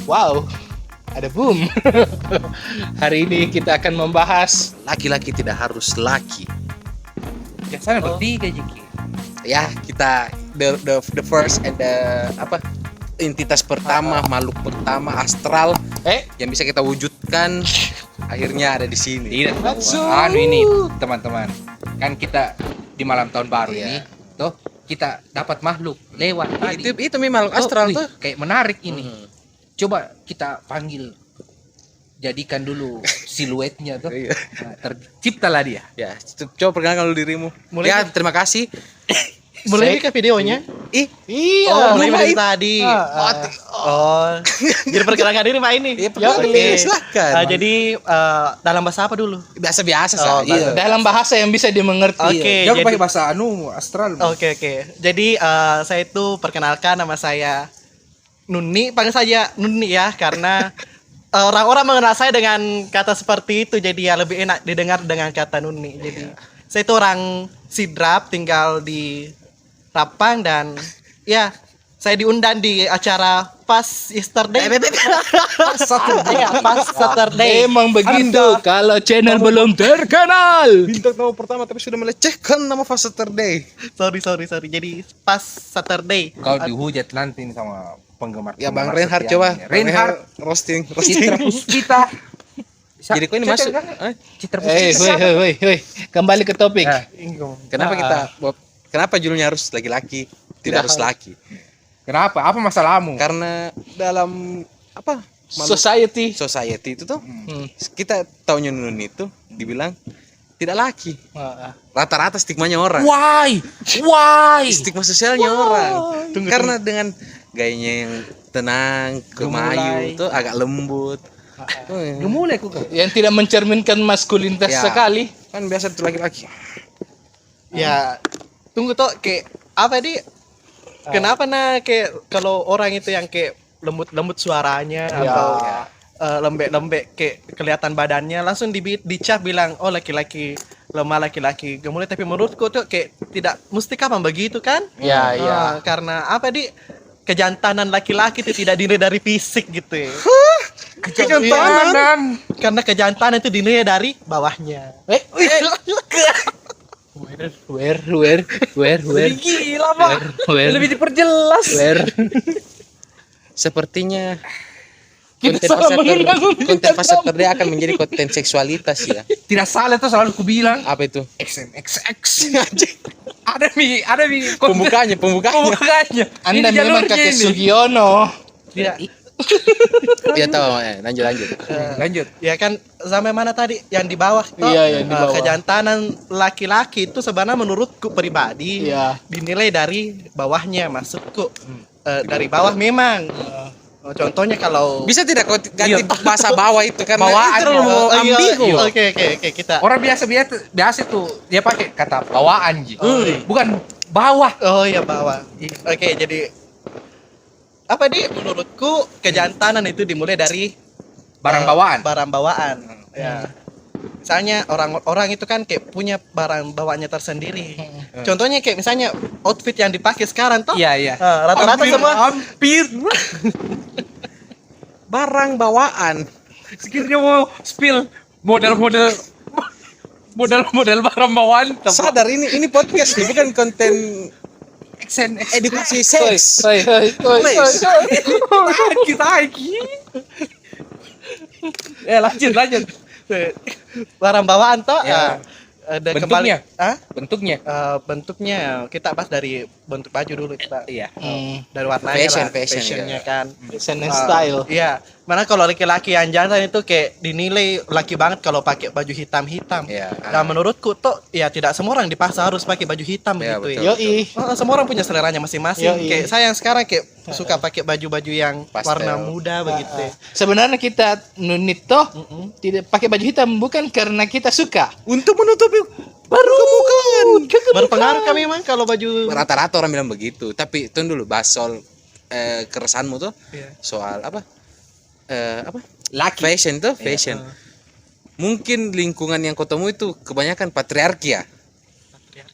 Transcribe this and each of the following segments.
Wow, ada boom. Hari ini kita akan membahas laki-laki tidak harus laki. Biasanya bertiga Jiki. Ya, kita the first and the entitas pertama, makhluk pertama astral yang bisa kita wujudkan akhirnya ada di sini. Tidak tahu. Ini teman-teman. Kan kita di malam tahun baru ini, tuh kita dapat makhluk lewat tadi. Itu memang makhluk astral tuh. Kayak menarik ini. Coba kita panggil, jadikan dulu siluetnya tuh. Nah, terciptalah dia. Ya, coba perkenalkan dulu dirimu. Terima kasih. Mulai ke videonya? Iya. Mulai dari tadi. Jadi perkenalkan diri Pak ini. Oke, silakan. Jadi dalam bahasa apa dulu? Biasa-biasa saja. Iya. Dalam bahasa yang bisa dimengerti. Oke. Jangan jadi- pakai bahasa astral. Oke. Jadi saya itu perkenalkan nama saya Nuni, panggil saja Nuni ya, karena orang-orang mengenal saya dengan kata seperti itu, jadi ya lebih enak didengar dengan kata Nuni. Jadi saya itu orang Sidrap, tinggal di Rapang, dan ya saya diundang di acara Pas Yesterday. Pas Saturday. Memang begitu kalau channel belum terkenal. Bintang tamu pertama tapi sudah melecehkan nama Pas Saturday. Sorry. Jadi Pas Saturday. Kau dihujat nanti sama penggemar. Ya Bang Reinhard coba. Reinhard roasting. Citra Puspita. Jadi kau ini masuk. Citra Puspita. Woi. Kembali ke topik. Nah, Kenapa judulnya harus laki-laki, tidak harus laki? Kenapa? Apa masalahmu? Karena dalam society itu tuh kita taunya Nun itu dibilang tidak laki. Rata-rata stigmanya orang. Why? Stigma sosialnya orang. Karena dengan gayanya yang tenang, kemayu itu agak lembut. Gemulai aku kau. Yang tidak mencerminkan maskulinitas sekali. Kan biasa itu laki-laki. Ya, tunggu toh, kayak apa di? Kenapa kayak kalau orang itu yang kayak lembut suaranya atau lembek kayak kelihatan badannya langsung dicap bilang laki-laki lemah, laki-laki gemulai, tapi menurutku tuh kayak tidak mesti kapan begitu kan? Iya. Karena apa di? Kejantanan laki-laki itu tidak dinilai dari fisik gitu ya. Kejantanan. Karena kejantanan itu dinilai dari bawahnya. Where? Gila, Pak. Where? Lebih diperjelas. Where? Sepertinya Kita salah mengenal. konten Pas Saturday akan menjadi konten seksualitas ya. Tidak salah tuh, selalu ku bilang. Apa itu? XNXX. Ada mi Pembukanya. Anda Ini memang jalurnya kakek ini. Sugiono. Tidak. Ya tahu, lanjut. Lanjut. Ya kan sampai mana tadi yang di bawah toh? Iya, yang di bawah. Kejantanan laki-laki itu sebenarnya menurutku pribadi dinilai dari bawahnya, maksudku dari bawah memang. Contohnya kalau Bisa tidak kau ganti bahasa bawah itu karena Bawaan. itu terlalu ambigu. Oke, kita. Orang biasa tuh dia pakai kata bawaan Ji. Bukan bawah. Oh iya, bawah. Oke, jadi apa menurutku kejantanan itu dimulai dari Barang bawaan. Barang bawaan. Ya. Misalnya orang itu kan kayak punya barang bawaannya tersendiri. Contohnya kayak misalnya outfit yang dipakai sekarang toh. Iya. Rata-rata semua hampir. Barang bawaan. Sekiranya mau spill model-model barang bawaan. Sadar ini podcast nih, bukan konten edukasi seks. Kita lagi. Lanjut. barang bawaan toh. Ya. Kembali. Bentuknya. Bentuknya kita bahas dari bentuk baju dulu kita. Iya. Dari warnanya Fashionnya fashionnya kan. Fashion and style. Iya, mana kalau laki-laki yang jantan itu kayak dinilai laki banget kalau pakai baju hitam. Iya. Dan menurutku tuh ya tidak semua orang di pasar harus pakai baju hitam Iya, gitu betul. ya. Semua orang punya seleranya masing-masing. Yoi. Kayak saya yang sekarang kayak suka pakai baju-baju yang Pastel. warna muda begitu. Sebenarnya kita Nunit toh tidak pakai baju hitam bukan karena kita suka. Untuk menutupi kebukaan. Berpengaruh kami memang kalau baju Rata-rata orang bilang begitu. Tapi tunggu dulu bahas soal keresahanmu tuh. Iya. Soal fashion. Mungkin lingkungan yang kau temui itu kebanyakan patriarki ya.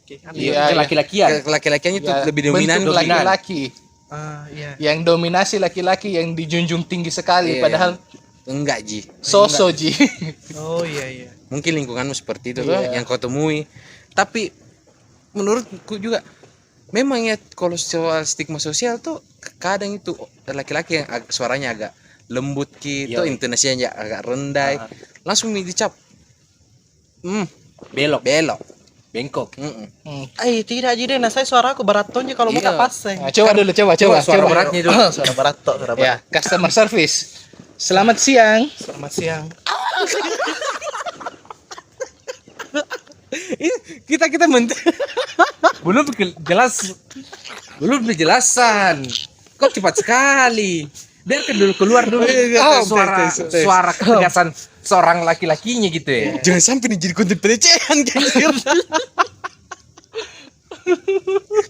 patriarki. Iya, laki-lakian. Laki-lakiannya itu lebih dominan. Bentuk laki-laki. Iya. Yang dominasi laki-laki yang dijunjung tinggi sekali, Iya, padahal enggak Ji. sosok Ji. Oh iya. Mungkin lingkunganmu seperti itu Iya. tuh yang kau temui. Tapi menurutku juga memang ya kalau soal stigma sosial tuh kadang itu laki-laki yang suaranya agak lembut gitu, Iya. intonasinya agak rendah, langsung dicap Belok, belok. bengkok. Tidak jadi, nah saya suara aku berat tonnya kalau Iya. muka paseng. Nah, coba dulu, coba. Suara coba. beratnya dulu. Suara berat tok, suara Ya, berat. customer service. Selamat siang. Selamat siang. Kita belum penjelasan. Kok cepat sekali. Biarkan dulu keluar dulu suara ketegasan seorang laki-lakinya gitu ya. jangan sampai nih jadi konten pelecehan kan.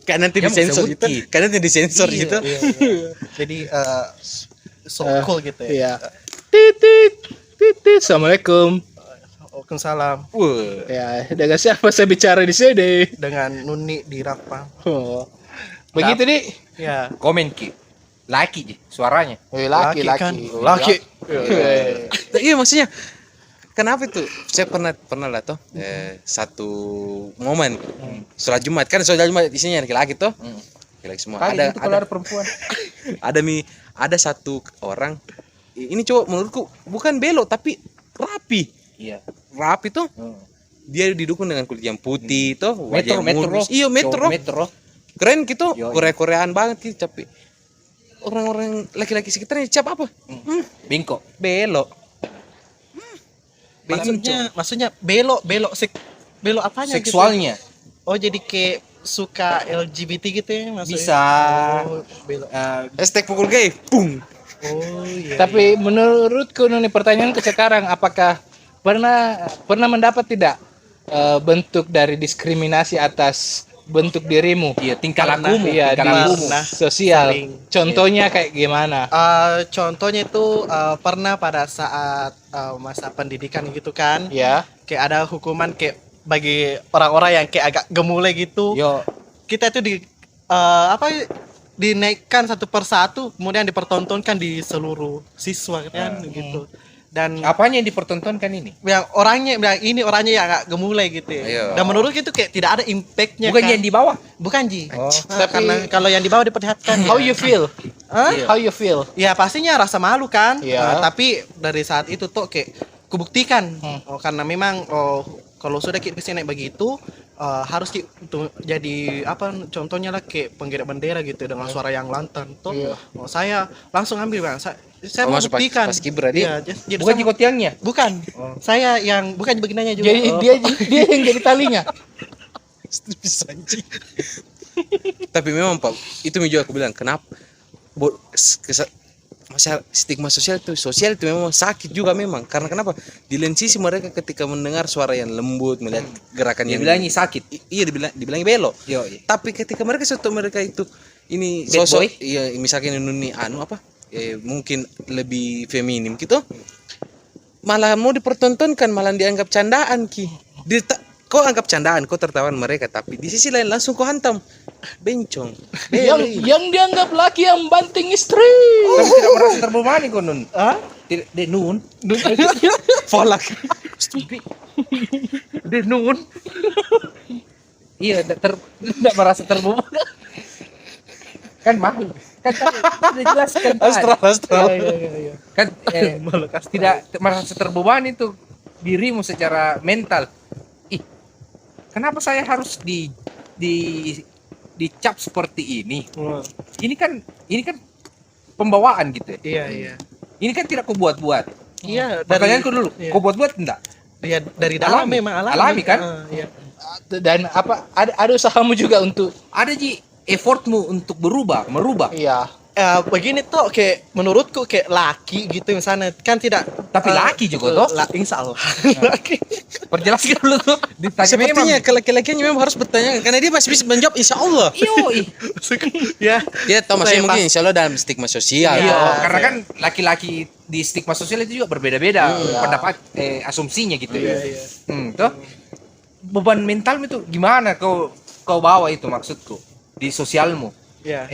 Kan nanti Ya, disensor bisa gitu. bukti. Kan nanti disensor gitu. Iya. Jadi so cool gitu ya. Iya. Titit. Assalamualaikum. Waalaikumsalam. Ya, dengan siapa saya bicara di sini? Dengan Nuni di Rapang. Oh. Begitu nih. Ya. Komen Ki. Laki Ji suaranya. Laki kan. Laki. Iya maksudnya kenapa itu? Saya pernah lah toh satu momen sholat Jumat, kan sholat Jumat isinya laki-laki toh. Laki-laki semua. Kali itu kalau ada perempuan. ada satu orang, ini cowok menurutku bukan belok tapi rapi. Iya. Rapi tuh. Dia didukung dengan kulit yang putih toh, wajah Metro. mulus. Iya, metro. Metro. Keren gitu, Yo, Korea-koreaan banget gitu, tapi orang-orang laki-laki sekitarnya cap apa? Bengkok. Belok. Maksudnya belok apanya Seksualnya. gitu? Oh jadi kayak suka LGBT gitu ya maksudnya? Bisa. Oh, belok. Hashtag pukul gay, pung. Oh iya. Tapi menurutku nih pertanyaanku sekarang, apakah pernah mendapat tidak bentuk dari diskriminasi atas bentuk dirimu? Iya, tingkah Pernah. lakumu. Iya, tingkah di lakumu. Nah, sosial. sering. Contohnya kayak gimana? Contohnya itu pernah pada saat masa pendidikan gitu kan, Ya. kayak ada hukuman kayak bagi orang-orang yang kayak agak gemulai gitu. Yo. Kita itu dinaikkan satu persatu, kemudian dipertontonkan di seluruh siswa kan gitu. Dan Apanya yang dipertontonkan ini? yang ini orangnya yang agak gemulai gitu ya. Iya. Dan menurut itu kayak tidak ada impactnya. Bukan kan. yang di bawah. Bukan Ji. Oh. Tapi karena kalau yang di bawah diperlihatkan. How you feel? Hah? How you feel? Ya pastinya rasa malu kan. Iya. Tapi dari saat itu tuh kayak kubuktikan. Karena memang kalau sudah kita naik begitu harus untuk jadi contohnya lah kayak penggerak bendera gitu dengan suara yang lantang tuh. Iya. Saya langsung ambil Bang. Saya mau masuk pas buktikan. Kibra dia. Iya, jadi Bukan saya- jikotiangnya. bukan. Saya yang bukan baginanya juga. Jadi dia yang jadi talinya. Bisa anjing. Tapi memang Pak, itu juga aku bilang kenapa stigma sosial itu memang sakit juga memang. Karena kenapa? Di lain sisi mereka ketika mendengar suara yang lembut, melihat gerakan Dia yang bilangnya sakit. iya dibilangi belok. Yo. Tapi ketika mereka itu ini Bad sosok boy? iya misalkan ini mungkin lebih feminim gitu, malah mau dipertontonkan, malah dianggap candaan Ki. Kau anggap candaan, kau tertawan mereka, tapi di sisi lain langsung kau hantam bencong. yang dianggap laki yang banting istri. Kamu tidak merasa terbebani kok Nun? Hah? Tidak Nun. Folak. Nun. Iya, tidak merasa terbebani. Kan malu. Kan sudah jelaskan Astral. Iya. Kan tidak merasa terbebani itu dirimu secara mental. Kenapa saya harus dicap seperti ini? Ini kan pembawaan gitu ya. Iya. Ini kan tidak kau buat-buat. Iya, Pertanyaanku dulu, iya. kau buat-buat enggak? Iya, dari dalam Alami. memang Alami kan? Iya. Dan ada usahamu juga untuk Ada Ji effortmu untuk merubah. iya. Begini tuh kayak menurutku kayak laki gitu misalnya kan tidak Tapi laki juga toh? Insya Allah laki. Perjelaskan dulu tuh. Ditanya Sepertinya memang. ke laki-lakinya memang harus bertanya karena dia masih bisa menjawab insya Allah. Yoi. Ya Dia tahu maksudnya Saya mungkin insya Allah dalam stigma sosial. Iya, Iya. karena kan laki-laki di stigma sosial itu juga berbeda-beda pendapat asumsinya gitu ya. Iya. Toh beban mental itu gimana kau bawa itu maksudku di sosialmu? Ya.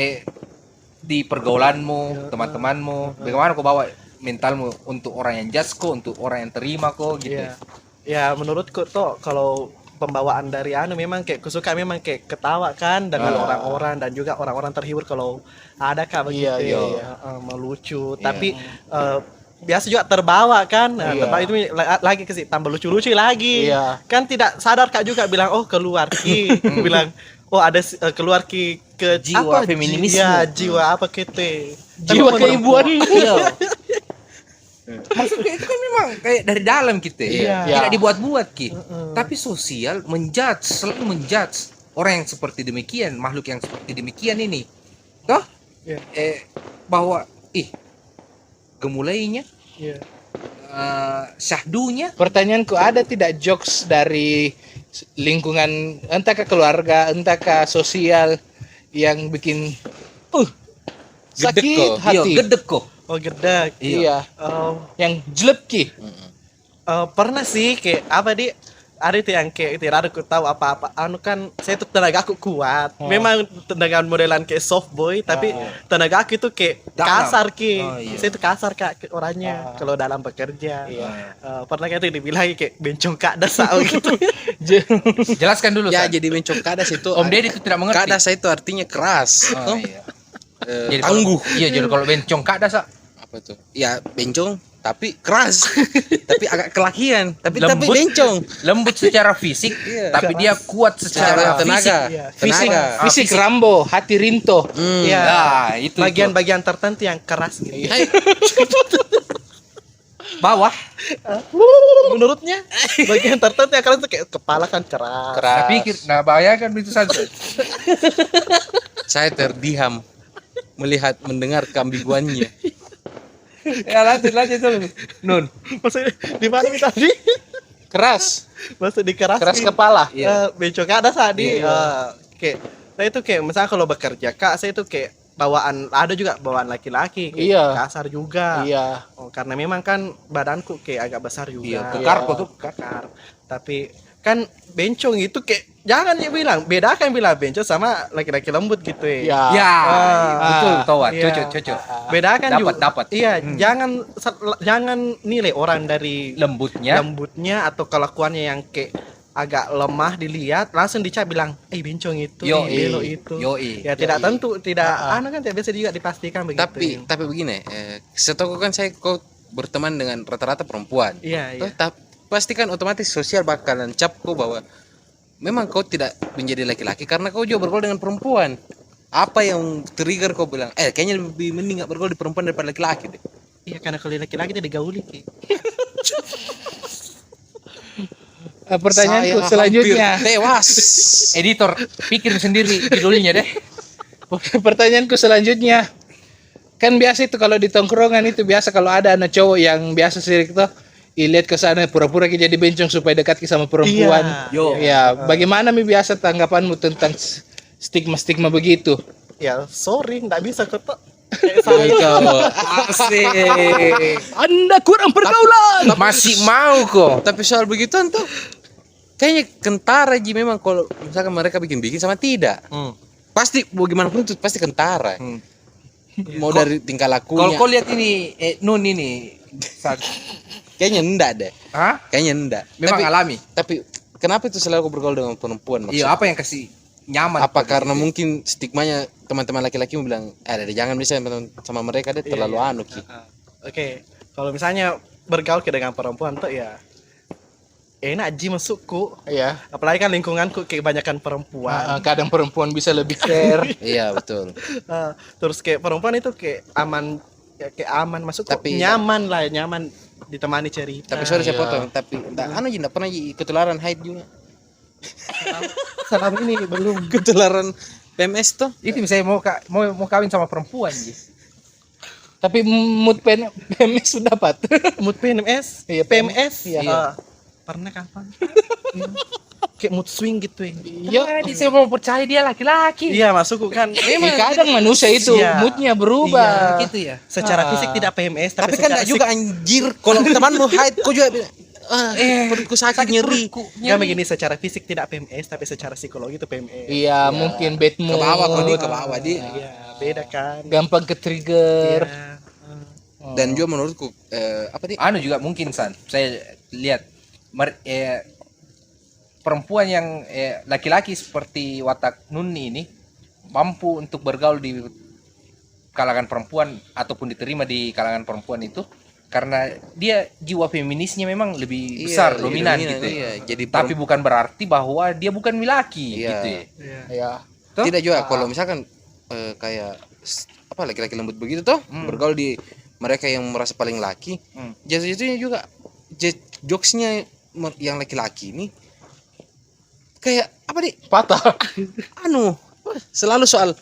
di pergaulanmu, teman-temanmu, bagaimana kau bawa mentalmu untuk orang yang judge kok, untuk orang yang terima kok gitu. Iya. Ya menurutku tuh kalau pembawaan dari memang kayak kusuka memang kayak ketawa kan dengan orang-orang dan juga orang-orang terhibur kalau ada kak begitu melucu tapi biasa juga terbawa kan terbawa itu lagi ke tambah lucu-lucu lagi kan tidak sadar kak juga bilang oh keluar ki bilang oh ada keluar ki ke Jiwa apa, feminisme. ya jiwa apa gitu Jiwa keibuan. Iya. Maksudnya itu kan memang kayak dari dalam kita tidak dibuat-buat ki. Tapi sosial menjudge, selalu menjudge orang yang seperti demikian, makhluk yang seperti demikian ini. Toh? Bahwa gemulainya, syahdunya. Pertanyaanku, ada tidak jokes dari lingkungan, entah ke keluarga, entah ke sosial yang bikin sakit hati? Iya, gedek kok. oh gede Iya. Yang jelek ki. pernah sih kayak apa di ada itu yang kayak tidak ada aku tahu apa-apa kan saya tuh tenaga aku kuat memang tenaga modelan kayak soft boy tapi tenaga aku itu kayak kasar ki saya tuh kasar kak orangnya kalau dalam bekerja pernah kayak itu dibilang kayak bencong kak dasar gitu Jelaskan dulu. Ya, San. jadi bencong kadas itu Om Deddy itu tidak mengerti. kadas itu artinya keras. Oh, iya. Jadi Tangguh. Iya, jadi kalau bencong kak ada Apa tuh? Ya, bencong tapi keras. Tapi agak kelakian, tapi Lembut. bencong. lembut secara fisik, tapi dia kuat secara Secara tenaga. Fisik, Tenaga. fisik Rambo, hati Rinto. ya Nah, itu bagian-bagian tertentu yang keras gitu Hai, bawah. menurutnya bagian tertentu yang keras itu kayak kepala kan keras Nah, pikir, nah bayangkan itu saja. saya terdiam melihat mendengar keambiguannya. Ya lanjut dulu. Nun. maksudnya di mana nih tadi Keras, maksud di keras keras kepala. bencong kak ada tadi kayak saya itu kayak misalnya kalau bekerja kak saya itu kayak bawaan ada juga bawaan laki-laki kayak Iya. kasar juga Iya. karena memang kan badanku kayak agak besar juga Iya, kekar kok tuh. kekar tapi kan bencong itu kayak jangan dia bilang bedakan bilang bencong sama laki-laki lembut gitu Ya. Ya, betul Towan. Iya. Cocok. bedakan juga Dapat. iya jangan nilai orang dari Lembutnya. atau kelakuannya yang kayak agak lemah dilihat langsung dicap bilang bencong itu Yoi. belo itu Yoi. ya tidak tentu tidak kan tidak bisa juga dipastikan begitu Tapi begini, setahu kan saya kok berteman dengan rata-rata perempuan. iya Toh, pasti kan otomatis sosial bakalan cap kau bahwa memang kau tidak menjadi laki-laki karena kau juga bergaul dengan perempuan. Apa yang trigger kau bilang, kayaknya lebih mending gak bergaul di perempuan daripada laki-laki deh. iya karena kalau laki-laki itu digauli Ki. Pertanyaanku Saya selanjutnya. hampir tewas. Editor, pikir sendiri judulnya deh. Pertanyaanku selanjutnya. Kan biasa itu kalau di tongkrongan itu biasa kalau ada anak cowok yang biasa sirik tuh, lihat ke sana pura-pura jadi bencong supaya dekat sama perempuan. Iya. Ya, bagaimana mi biasa tanggapanmu tentang stigma-stigma begitu? ya sorry nggak bisa ketok kayak saya Asik. Anda kurang pergaulan. Masih mau kok. Tapi soal begituan tuh kayaknya kentara Ji memang kalau misalkan mereka bikin-bikin sama tidak. Pasti bagaimanapun itu pasti kentara. Mau dari tingkah Kalau lakunya. kau lihat ini Nun ini Kayaknya enggak deh. Hah? Kayaknya enggak. Memang alami. Tapi kenapa itu selalu kau bergaul dengan perempuan maksudnya? Iya, apa yang kasih nyaman? Apa karena mungkin stigmanya teman-teman laki-laki mau bilang, jangan bisa sama mereka deh terlalu anu Ki. Oke, kalau misalnya bergaul dengan perempuan tuh ya enak Ji masukku. Ya, Apalagi kan lingkunganku kayak kebanyakan perempuan. kadang perempuan bisa lebih care. Iya betul. Terus kayak perempuan itu kayak aman kayak aman masuk Tapi- nyaman lah nyaman ditemani cerita. Tapi sorry saya potong, tapi enggak pernah Ji, ketularan haid juga. Salam ini belum. Ketularan PMS tuh. Itu misalnya mau kawin sama perempuan gitu. Tapi mood PMS sudah dapat. Mood PMS? Iya, PMS? iya. Pernah kapan? Kayak mood swing gitu ya. Iya, Jadi saya mau percaya dia laki-laki. Iya masukku kan. kadang manusia itu Iya. moodnya berubah. Gitu ya. Secara fisik tidak PMS Tapi kan secara enggak juga anjir. Kalau temanmu haid kau juga bilang, perutku sakit nyeri. Kan begini secara fisik tidak PMS tapi secara psikologi itu PMS. Iya, mungkin bad mood. Ke bawah kau di ke bawah dia. Iya, beda kan. gampang ke trigger. Iya. Dan juga menurutku apa nih? Anu juga mungkin San, saya lihat perempuan yang laki-laki seperti watak Nuni ini mampu untuk bergaul di kalangan perempuan ataupun diterima di kalangan perempuan itu karena dia jiwa feminisnya memang lebih besar, dominan gitu. Iya. Jadi Tapi bukan berarti bahwa dia bukan laki Iya. gitu ya. Iya. Ya. Toh? tidak juga kalau misalkan kayak apa laki-laki lembut begitu toh bergaul di mereka yang merasa paling laki, jatuh-jatuhnya juga jokesnya yang laki-laki ini kayak apa nih? Patah. Anu selalu soal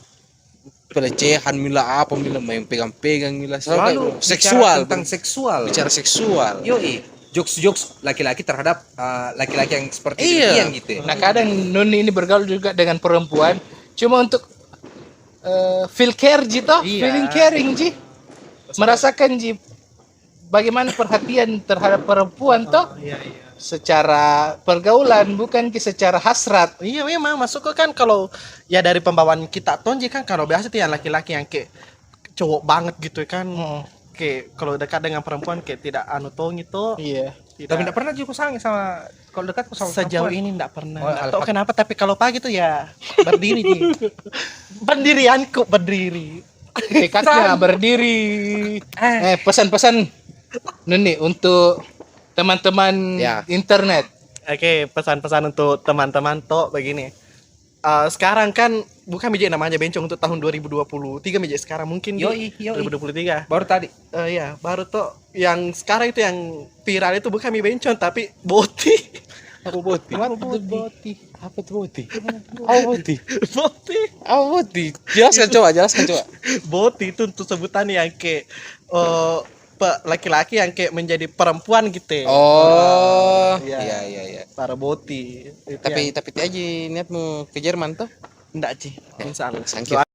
pelecehan mila apa mila main pegang-pegang mila Selalu kayak seksual tentang seksual. bicara seksual. Yoi, jokes-jokes laki-laki terhadap laki-laki yang seperti Iya. demikian gitu. Nah kadang Nuni ini bergaul juga dengan perempuan cuma untuk feel care ji toh, Iya. feeling caring ji, merasakan ji bagaimana perhatian terhadap perempuan toh Iya, iya. secara pergaulan bukan secara hasrat. Iya memang masuk ke kan kalau ya dari pembawaan kita tonji kan kalau biasa tuh yang laki-laki yang kayak cowok banget gitu kan. Kayak kalau dekat dengan perempuan kayak tidak anu tong itu. Iya. Tidak. Tapi enggak pernah juga sange sama kalau dekat sama Sejauh perempuan. ini enggak pernah. Oh, Enggak tahu kenapa tapi kalau pagi tuh ya berdiri Ji. Pendirianku berdiri. Tekadnya berdiri. Pesan-pesan Nuni untuk teman-teman Ya. internet. Oke, pesan-pesan untuk teman-teman toh begini. Sekarang kan bukan bijak namanya bencong untuk tahun 2023 bijak sekarang mungkin di Yoi. 2023. Baru tadi. Iya, baru tuh yang sekarang itu yang viral itu bukan mie bencong tapi boti. Apa boti? Boti. Apa tuh boti? Apa boti? Boti. Apa boti? Jelaskan coba. Boti itu untuk sebutan yang kayak laki-laki yang kayak menjadi perempuan gitu. Oh, Iya. iya. Para boti. Itu Tapi aja niatmu ke Jerman toh? enggak, Ci. Insya Allah. Sangkit.